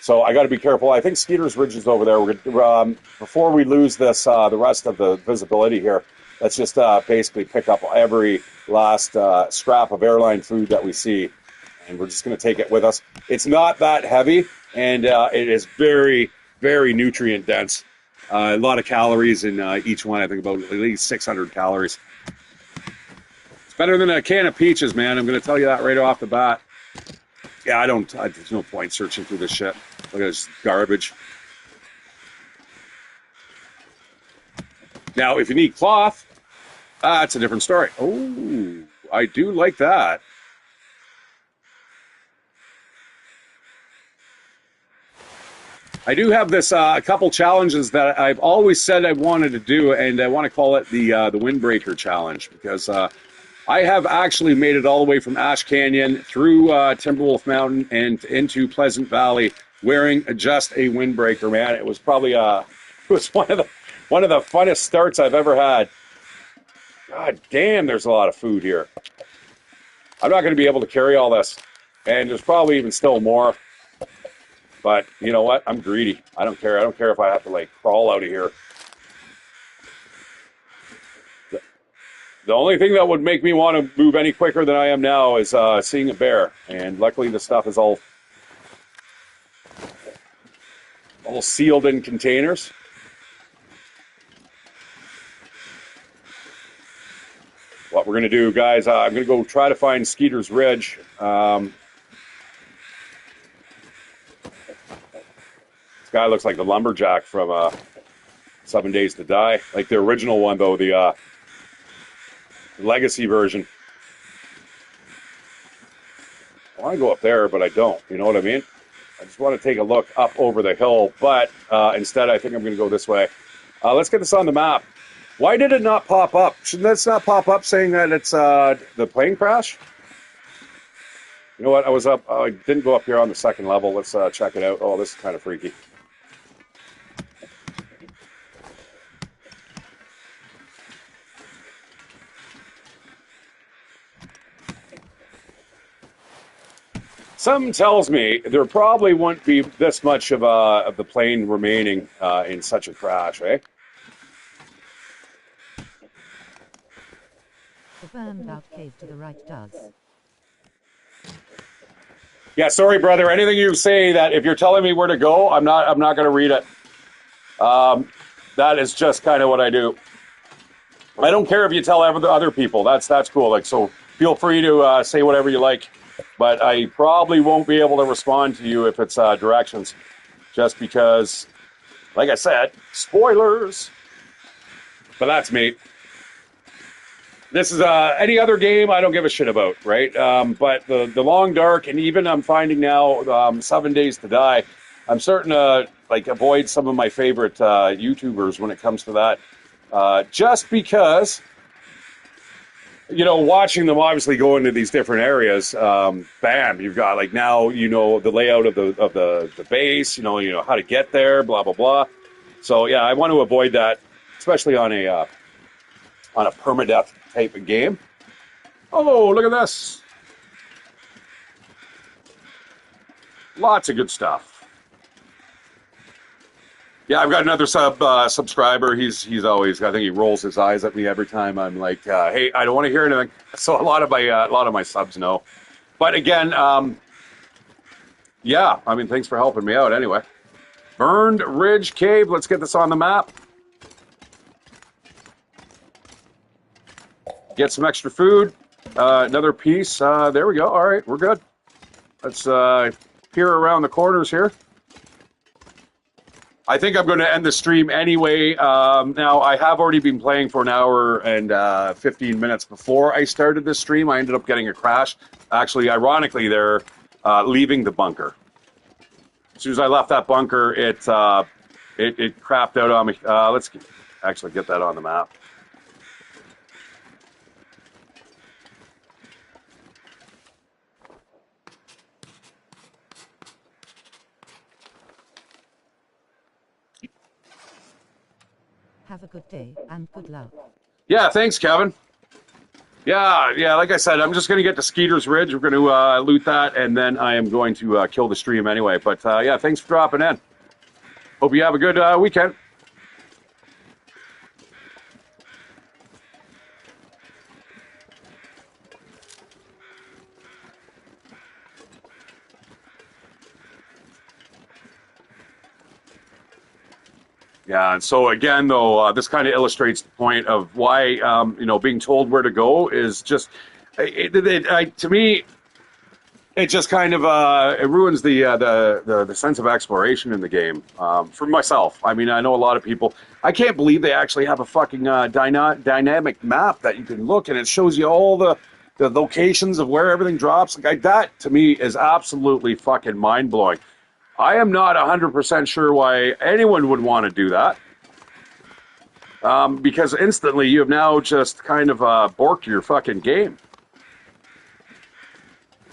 So I got to be careful. I think Skeeter's Ridge is over there. We're gonna, before we lose this, the rest of the visibility here. Let's just basically pick up every last scrap of airline food that we see, and we're just gonna take it with us. It's not that heavy, and it is very, very nutrient dense. A lot of calories in each one. I think about at least 600 calories. It's better than a can of peaches, man. I'm going to tell you that right off the bat. Yeah, there's no point searching through this shit. Look at this garbage. Now, if you need cloth, that's a different story. Oh, I do like that. I do have this a couple challenges that I've always said I wanted to do, and I want to call it the Windbreaker Challenge, because I have actually made it all the way from Ash Canyon through Timberwolf Mountain and into Pleasant Valley wearing just a windbreaker. Man, it was probably it was one of the funnest starts I've ever had. God damn, there's a lot of food here. I'm not going to be able to carry all this, and there's probably even still more. But you know what? I'm greedy. I don't care. I don't care if I have to like crawl out of here. The only thing that would make me want to move any quicker than I am now is seeing a bear. And luckily the stuff is all sealed in containers. What we're going to do, guys, I'm going to go try to find Skeeter's Ridge. Guy looks like the lumberjack from 7 Days to Die, like the original one, though, the legacy version. I want to go up there, but I don't. You know what I mean? I just want to take a look up over the hill, but instead I think I'm going to go this way. Let's get this on the map. Why did it not pop up? Shouldn't this not pop up saying that it's the plane crash? You know what? I didn't go up here on the second level. Let's check it out. Oh, this is kind of freaky. Something tells me there probably won't be this much of the plane remaining in such a crash, eh? The burned out cave to the right does. Yeah, sorry, brother. Anything you say that if you're telling me where to go, I'm not going to read it. That is just kind of what I do. I don't care if you tell other people. That's cool. Like, so feel free to say whatever you like. But I probably won't be able to respond to you if it's directions, just because, like I said, spoilers. But that's me. This is any other game I don't give a shit about, right? But the Long Dark, and even I'm finding now 7 Days to Die, I'm starting to like avoid some of my favorite YouTubers when it comes to that, just because. You know, watching them obviously go into these different areas, bam, you've got like now you know the layout of the base, you know how to get there, blah blah blah. So yeah, I want to avoid that, especially on a permadeath type of game. Oh, look at this! Lots of good stuff. Yeah, I've got another subscriber. He's always, I think he rolls his eyes at me every time I'm like, hey, I don't want to hear anything. So a lot of my subs know. But again, yeah, I mean, thanks for helping me out anyway. Burned Ridge Cave. Let's get this on the map. Get some extra food. Another piece. There we go. All right, we're good. Let's peer around the corners here. I think I'm going to end the stream anyway. Now, I have already been playing for an hour and 15 minutes before I started this stream. I ended up getting a crash. Actually, ironically, they're leaving the bunker. As soon as I left that bunker, it crapped out on me. Let's actually get that on the map. Have a good day and good luck. Yeah, thanks, Kevin. Yeah, like I said, I'm just going to get to Skeeter's Ridge. We're going to loot that, and then I am going to kill the stream anyway. But yeah, thanks for dropping in. Hope you have a good weekend. Yeah, and so again, though, this kind of illustrates the point of why, being told where to go is just, to me, it just kind of it ruins the sense of exploration in the game. For myself, I mean, I know a lot of people. I can't believe they actually have a fucking dynamic map that you can look and it shows you all the locations of where everything drops. Like that, to me, is absolutely fucking mind blowing. I am not 100% sure why anyone would want to do that. Because instantly you have now just kind of borked your fucking game.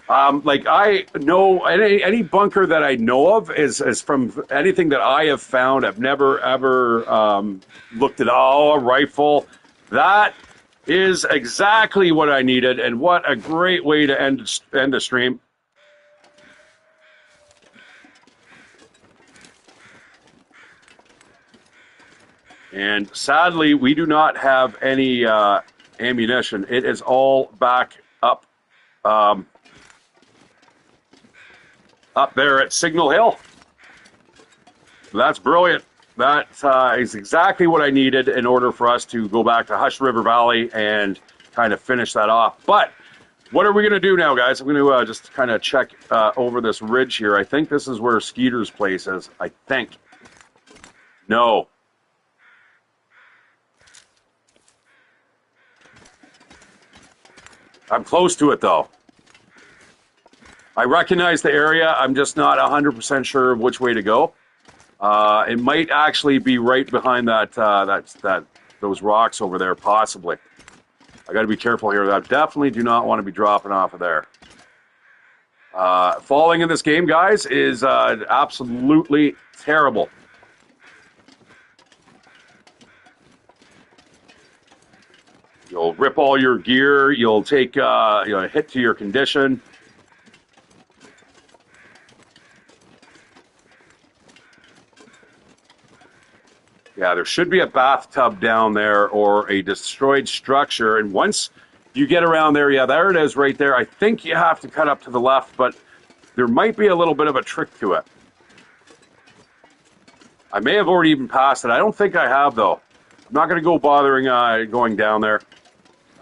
Like I know any bunker that I know of is from anything that I have found. I've never ever looked at a rifle. That is exactly what I needed, and what a great way to end the stream. And sadly, we do not have any ammunition. It is all back up there at Signal Hill. That's brilliant. That is exactly what I needed in order for us to go back to Hush River Valley and kind of finish that off. But what are we going to do now, guys? I'm going to just kind of check over this ridge here. I think this is where Skeeter's place is. I think. No. I'm close to it, though. I recognize the area. I'm just not 100% sure of which way to go. It might actually be right behind those rocks over there, possibly. I got to be careful here. I definitely do not want to be dropping off of there. Falling in this game, guys, is absolutely terrible. You'll rip all your gear. You'll take a hit to your condition. Yeah, there should be a bathtub down there or a destroyed structure. And once you get around there, yeah, there it is right there. I think you have to cut up to the left, but there might be a little bit of a trick to it. I may have already even passed it. I don't think I have, though. I'm not going to go bothering going down there.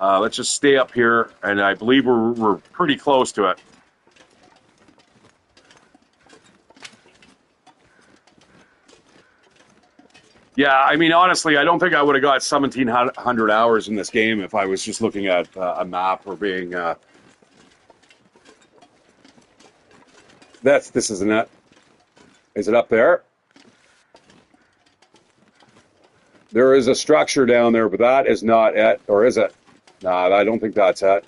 Let's just stay up here, and I believe we're pretty close to it. Yeah, I mean, honestly, I don't think I would have got 1,700 hours in this game if I was just looking at a map or being... This isn't it. Is it up there? There is a structure down there, but that is not it, or is it? Nah, I don't think that's it.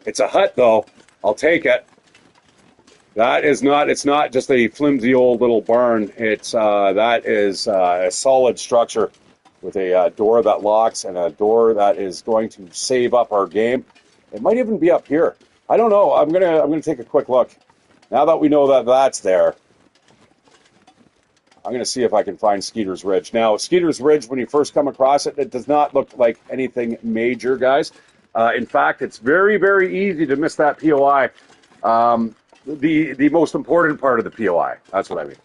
It's a hut, though. I'll take it. That is not. It's not just a flimsy old little barn. That is a solid structure with a door that locks and a door that is going to save up our game. It might even be up here. I don't know. I'm gonna take a quick look. Now that we know that that's there, I'm gonna see if I can find Skeeter's Ridge. Now, Skeeter's Ridge, when you first come across it, it does not look like anything major, guys. In fact, it's very, very easy to miss that POI. the most important part of the POI. That's what I mean.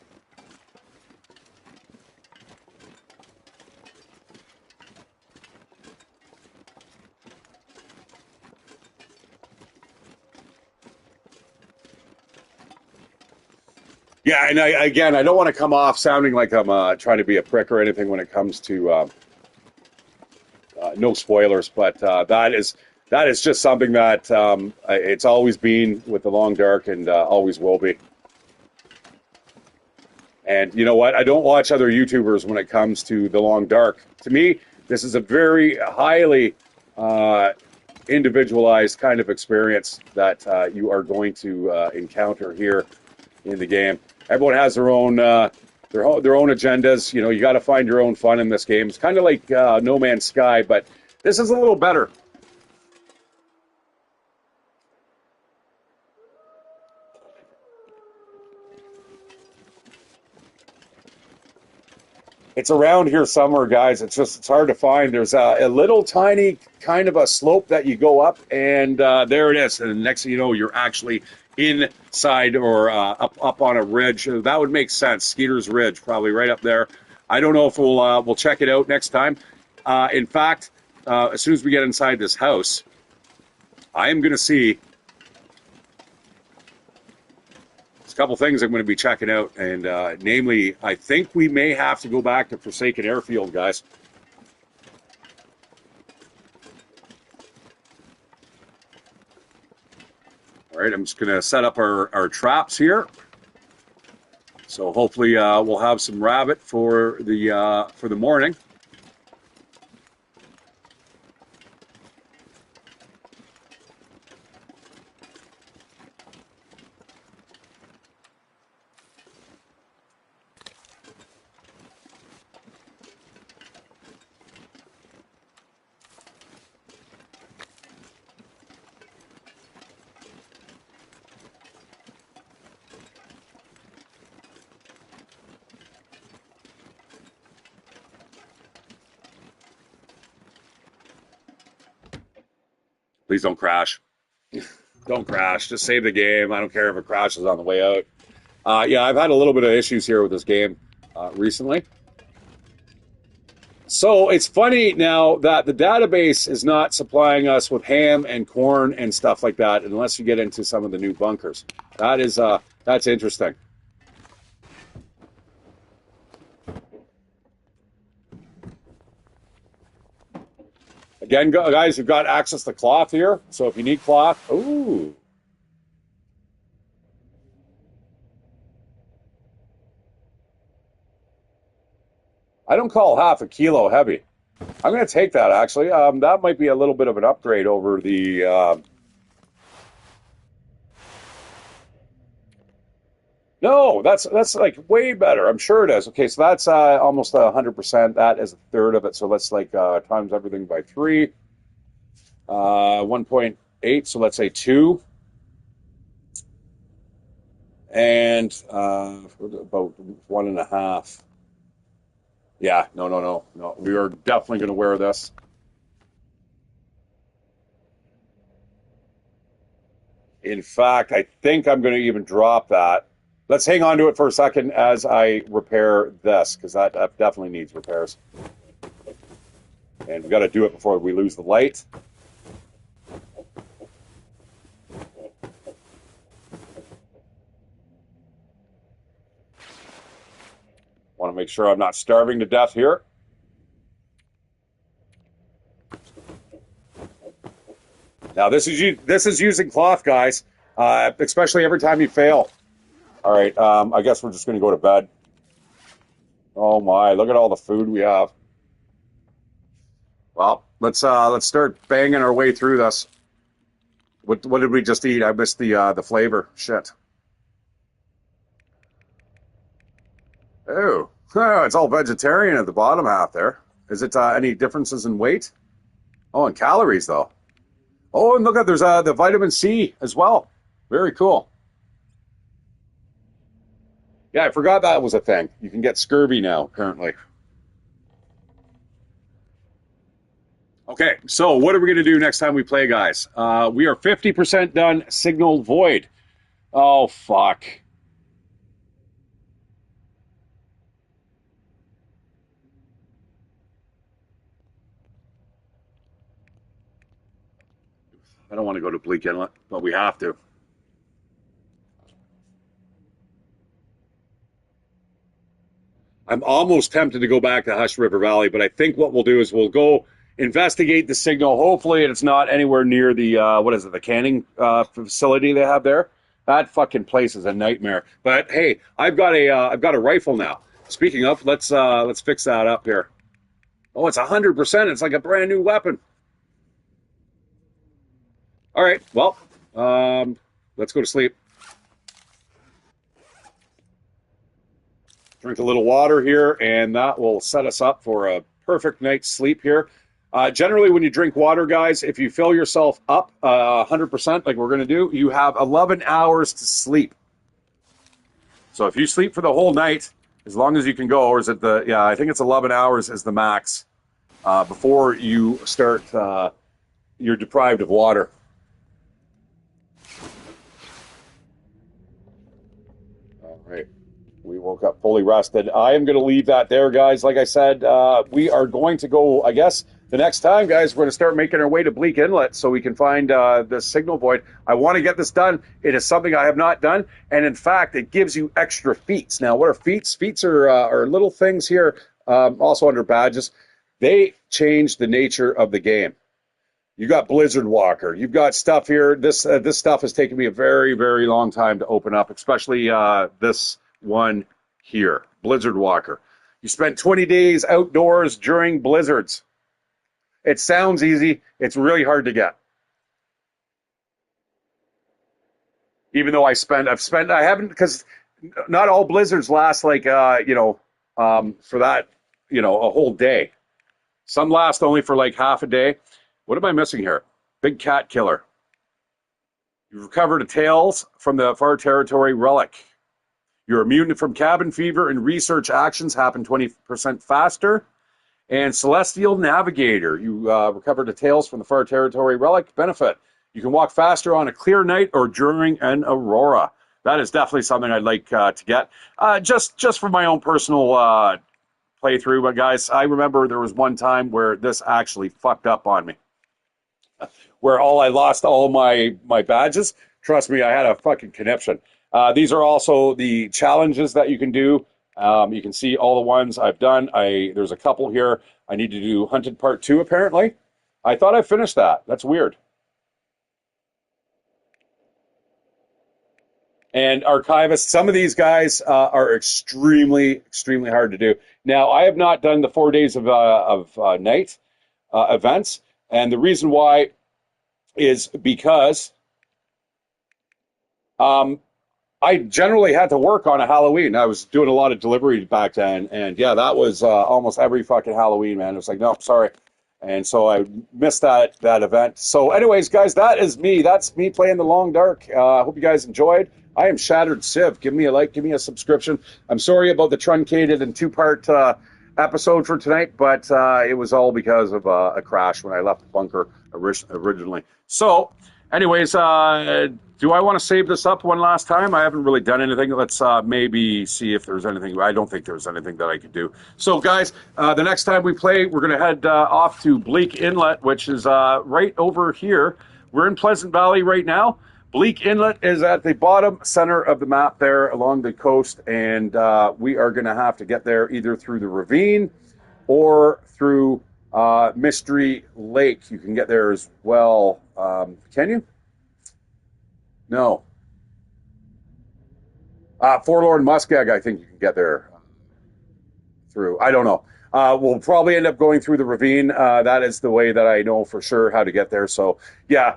Yeah, and again, I don't want to come off sounding like I'm trying to be a prick or anything when it comes to no spoilers, but that is just something that it's always been with the Long Dark and always will be. And you know what? I don't watch other YouTubers when it comes to the Long Dark. To me, this is a very highly individualized kind of experience that you are going to encounter here in the game. Everyone has their own agendas. You know, you got to find your own fun in this game. It's kind of like No Man's Sky, but this is a little better. It's around here somewhere, guys. It's hard to find. There's a little tiny kind of a slope that you go up, and there it is. And the next thing you know, you're actually inside or up on a ridge. That would make sense. Skeeter's Ridge, probably right up there. I don't know if we'll check it out next time. In fact, as soon as we get inside this house, I am going to see a couple things I'm going to be checking out, and namely, I think we may have to go back to Forsaken Airfield, guys. All right, I'm just going to set up our traps here. So hopefully we'll have some rabbit for the morning. Please don't crash. Don't crash. Just save the game. I don't care if it crashes on the way out. Yeah, I've had a little bit of issues here with this game recently. So it's funny now that the database is not supplying us with ham and corn and stuff like that unless you get into some of the new bunkers. That's interesting. Again, guys, you've got access to cloth here. So if you need cloth, ooh. I don't call half a kilo heavy. I'm going to take that, actually. That might be a little bit of an upgrade over the... No, that's like way better. I'm sure it is. Okay, so that's almost 100%. That is a third of it. So let's like times everything by 3. 1.8, so let's say 2. And about 1.5. Yeah, no. We are definitely going to wear this. In fact, I think I'm going to even drop that. Let's hang on to it for a second as I repair this, because that definitely needs repairs. And we got to do it before we lose the light. Want to make sure I'm not starving to death here. Now this is using cloth, guys, especially every time you fail. All right, I guess we're just going to go to bed. Oh my, look at all the food we have. Well, let's start banging our way through this. What did we just eat? I missed the flavor. Shit. Oh, it's all vegetarian at the bottom half there. Is it any differences in weight? Oh, and calories though. Oh, and look at there's the vitamin C as well. Very cool. Yeah, I forgot that was a thing. You can get scurvy now, apparently. Okay, so what are we going to do next time we play, guys? We are 50% done Signal Void. Oh, fuck. I don't want to go to Bleak Inlet, but we have to. I'm almost tempted to go back to Hush River Valley, but I think what we'll do is we'll go investigate the signal. Hopefully, it's not anywhere near the what is it, the canning facility they have there. That fucking place is a nightmare. But hey, I've got a rifle now. Speaking of, let's fix that up here. Oh, it's 100%. It's like a brand new weapon. All right, well, let's go to sleep. Drink a little water here, and that will set us up for a perfect night's sleep here. Generally, when you drink water, guys, if you fill yourself up 100%, like we're going to do, you have 11 hours to sleep. So if you sleep for the whole night, as long as you can go, or is it yeah, I think it's 11 hours is the max before you start, you're deprived of water. All right. We woke up fully rested. I am going to leave that there, guys. Like I said, we are going to go, I guess, the next time, guys, we're going to start making our way to Bleak Inlet so we can find the signal void. I want to get this done. It is something I have not done. And in fact, it gives you extra feats. Now, what are feats? Feats are little things here, also under badges. They change the nature of the game. You got Blizzard Walker. You've got stuff here. This stuff has taken me a very, very long time to open up, especially this one here, Blizzard Walker. You spent 20 days outdoors during blizzards. It sounds easy. It's really hard to get. Even though I haven't, because not all blizzards last like, for that, a whole day. Some last only for like half a day. What am I missing here? Big cat killer. You've recovered a tails from the Far Territory relic. You're immune from cabin fever and research actions happen 20% faster. And Celestial Navigator. You recovered a tails from the Far Territory relic benefit. You can walk faster on a clear night or during an aurora. That is definitely something I'd like to get. Just for my own personal playthrough. But guys, I remember there was one time where this actually fucked up on me. Where I lost all my badges. Trust me, I had a fucking conniption. These are also the challenges that you can do. You can see all the ones I've done. There's a couple here. I need to do Hunted Part 2, apparently. I thought I finished that. That's weird. And Archivist, some of these guys are extremely, extremely hard to do. Now, I have not done the 4 days of night events. And the reason why is because I generally had to work on a Halloween. I was doing a lot of delivery back then, and yeah, that was almost every fucking Halloween, man. It was like, no, sorry, and so I missed that event. So, anyways, guys, that is me. That's me playing the Long Dark. I hope you guys enjoyed. I am Shatteredciv. Give me a like, give me a subscription. I'm sorry about the truncated and two-part episode for tonight, but it was all because of a crash when I left the bunker originally. So, anyways, do I want to save this up one last time? I haven't really done anything. Let's maybe see if there's anything. I don't think there's anything that I could do. So, guys, the next time we play, we're going to head off to Bleak Inlet, which is right over here. We're in Pleasant Valley right now. Bleak Inlet is at the bottom center of the map there along the coast, and we are going to have to get there either through the ravine or through Mystery Lake. You can get there as well. Can you? No. Forlorn Muskeg, I think you can get there through. I don't know. We'll probably end up going through the ravine. That is the way that I know for sure how to get there. So, yeah,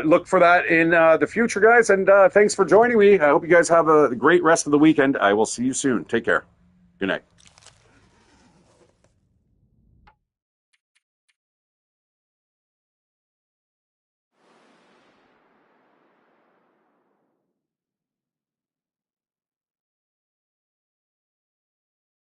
look for that in the future, guys. And thanks for joining me. I hope you guys have a great rest of the weekend. I will see you soon. Take care. Good night.